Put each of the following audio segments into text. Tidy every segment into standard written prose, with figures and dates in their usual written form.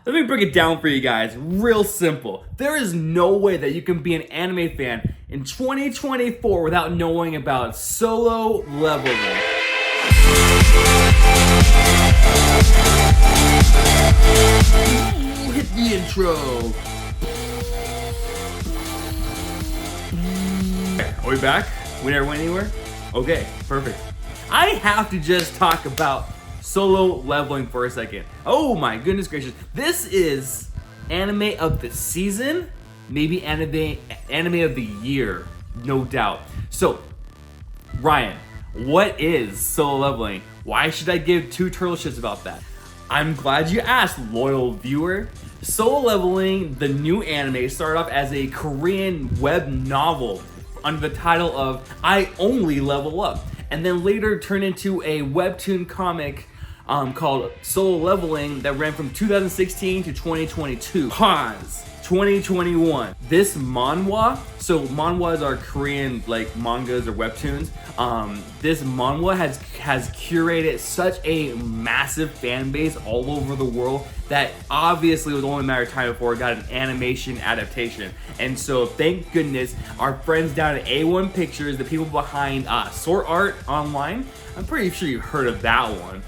Let me break it down for you guys. Real simple. There is no way that you can be an anime fan in 2024 without knowing about solo leveling. Ooh, hit the intro. Are we back? We never went anywhere? Okay, perfect. I have to just talk about solo leveling for a second. Oh my goodness gracious. This is anime of the season, maybe anime of the year, no doubt. So, Ryan, what is solo leveling? Why should I give two turtle shits about that? I'm glad you asked, loyal viewer. Solo leveling, the new anime, started off as a Korean web novel under the title of I Only Level Up, and then later turned into a webtoon comic called Solo Leveling that ran from 2016 to 2022. Pause. 2021. This manhwa, so manhwas are Korean like mangas or webtoons. This manhwa has curated such a massive fan base all over the world that obviously it was only a matter of time before it got an animation adaptation. And so thank goodness our friends down at A1 Pictures, the people behind Sword Art Online, I'm pretty sure you've heard of that one.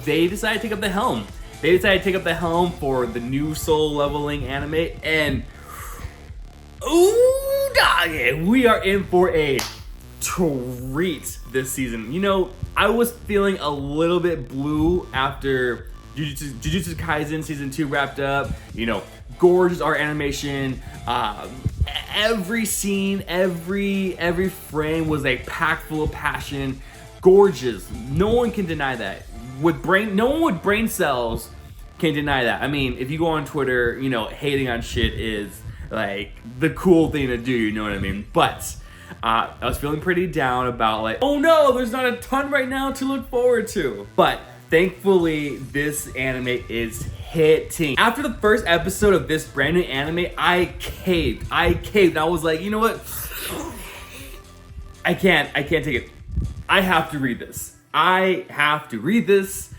They decided to take up the helm. They decided to take up the helm for the new solo leveling anime, and ooh, doggy, we are in for a treat this season. You know, I was feeling a little bit blue after Jujutsu Kaisen Season 2 wrapped up. You know, gorgeous art animation. Every scene, every frame was like packed full of passion. Gorgeous. No one can deny that. No one with brain cells can deny that. I mean, if you go on Twitter, you know, hating on shit is like the cool thing to do, you know what I mean? But I was feeling pretty down about like, oh no, there's not a ton right now to look forward to. But thankfully, this anime is hitting. After the first episode of this brand new anime, I caved. I was like, you know what? I can't take it. I have to read this.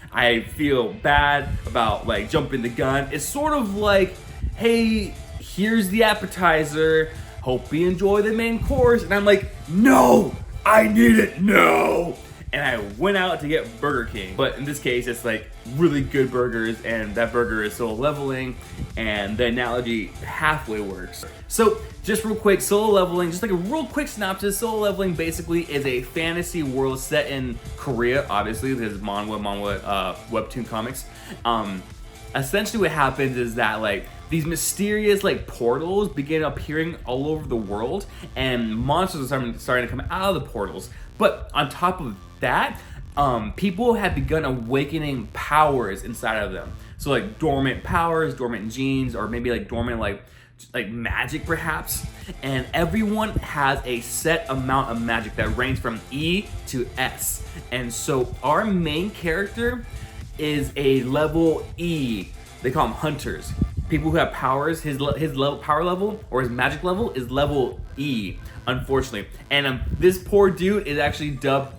I feel bad about like jumping the gun. It's sort of like, hey, here's the appetizer. Hope you enjoy the main course. And I'm like, no, I need it, no. And I went out to get Burger King. But in this case, it's like really good burgers, and that burger is solo leveling, and the analogy halfway works. So just real quick, solo leveling, just like a real quick synopsis, solo leveling basically is a fantasy world set in Korea, obviously, because manhwa, webtoon comics. Essentially what happens is that like these mysterious like portals begin appearing all over the world, and monsters are starting to come out of the portals. But on top of that, people have begun awakening powers inside of them. So like dormant powers, dormant genes, or maybe like dormant like magic perhaps. And everyone has a set amount of magic that ranges from E to S. And so our main character is a level E. They call them hunters. People who have powers, his level, power level or his magic level is level E, unfortunately. And this poor dude is actually dubbed,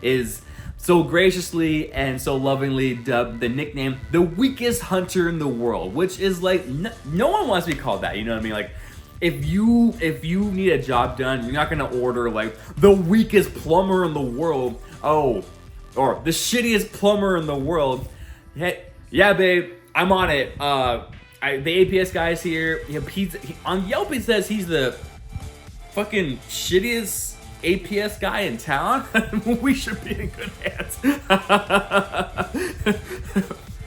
is so graciously and so lovingly dubbed the nickname the weakest hunter in the world, which is like no one wants to be called that. You know what I mean? Like if you need a job done, you're not gonna order like the weakest plumber in the world. Oh, or the shittiest plumber in the world. Hey, yeah, babe, I'm on it. The APS guy's here. On Yelp, it says he's the fucking shittiest APS guy in town. We should be in good hands.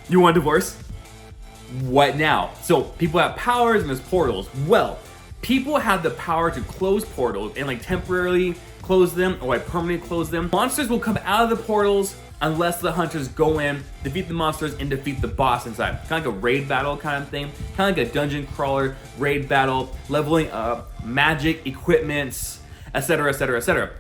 You want a divorce? What now? So people have powers and there's portals. Well, people have the power to close portals and like temporarily close them or like permanently close them. Monsters will come out of the portals unless the hunters go in, defeat the monsters, and defeat the boss inside. Kind of like a raid battle kind of thing. Kind of like a dungeon crawler raid battle, leveling up, magic, equipments, etc., etc., etc.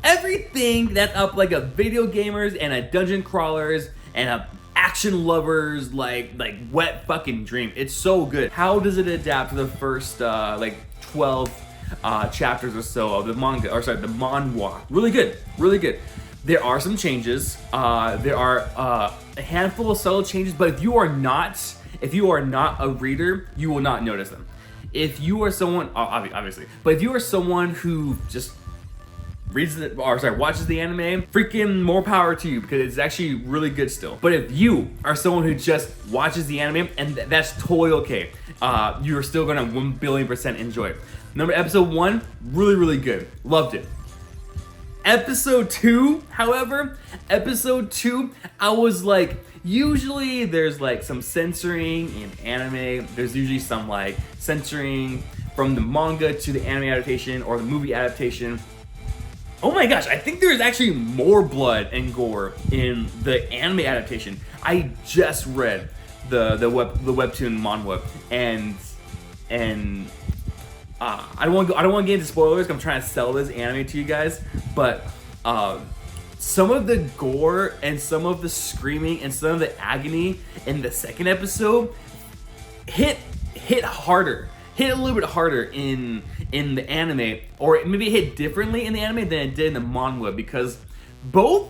Everything that's up like a video gamers and a dungeon crawlers and a action lovers like wet fucking dream. It's so good. How does it adapt to the first like 12 chapters or so of the manga, or sorry, the manhwa? Really good, really good. There are some changes. There are a handful of subtle changes, but if you are not If you are not a reader, you will not notice them. If you are someone, obviously, but if you are someone who just watches the anime, freaking more power to you, because it's actually really good still. But if you are someone who just watches the anime, and that's totally okay, you're still gonna 1,000,000,000% enjoy it. Remember, episode 1, really, really good. Loved it. Episode 2, however, I was like, usually there's like some censoring in anime. There's usually some like censoring from the manga to the anime adaptation or the movie adaptation. Oh my gosh, I think there's actually more blood and gore in the anime adaptation. I just read the webtoon manhwa, and I don't want to get into spoilers 'cause I'm trying to sell this anime to you guys, but some of the gore and some of the screaming and some of the agony in the second episode hit harder. Hit a little bit harder in the anime, or maybe it hit differently in the anime than it did in the manhwa, because both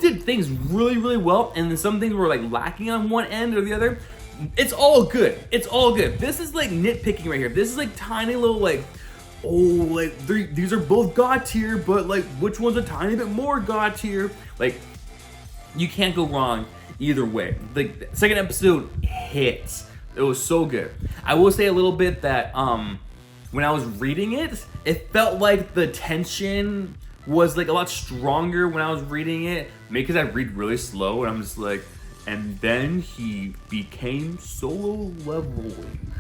did things really, really well, and then some things were like lacking on one end or the other. It's all good. It's all good. This is like nitpicking right here. This is like tiny little like, these are both god tier, but like which one's a tiny bit more god tier? Like, you can't go wrong either way. The second episode hits. It was so good. I will say a little bit that when I was reading it, it felt like the tension was like a lot stronger when I was reading it. Maybe because I read really slow, and I'm just like, and then he became solo leveling.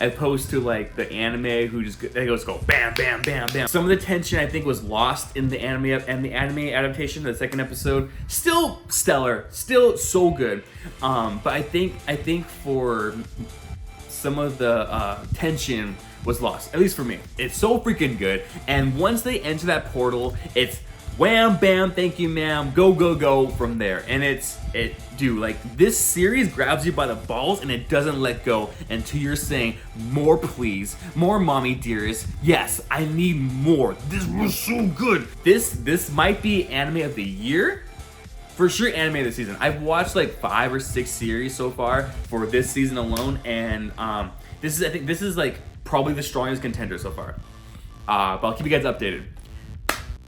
As opposed to like the anime who just go bam, bam, bam, bam. Some of the tension I think was lost in the anime adaptation of the second episode. Still stellar, still so good. But I think for some of the tension was lost, at least for me. It's so freaking good. And once they enter that portal, it's wham, bam, thank you, ma'am, go, go, go from there. And like this series grabs you by the balls and it doesn't let go until you're saying, more please, more mommy dearest. Yes, I need more. This was so good. This might be anime of the year. For sure, anime of the season. I've watched like 5 or 6 series so far for this season alone, and I think this is like probably the strongest contender so far. But I'll keep you guys updated.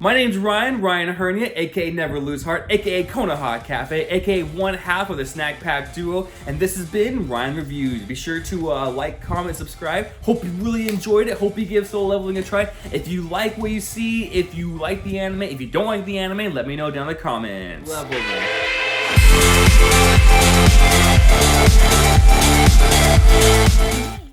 My name's Ryan Hernia, aka Never Lose Heart, aka Konoha Cafe, aka one half of the Snack Pack duo, and this has been Ryan Reviews. Be sure to like, comment, subscribe. Hope you really enjoyed it. Hope you give Solo Leveling a try. If you like what you see, if you like the anime, if you don't like the anime, let me know down in the comments. Leveling.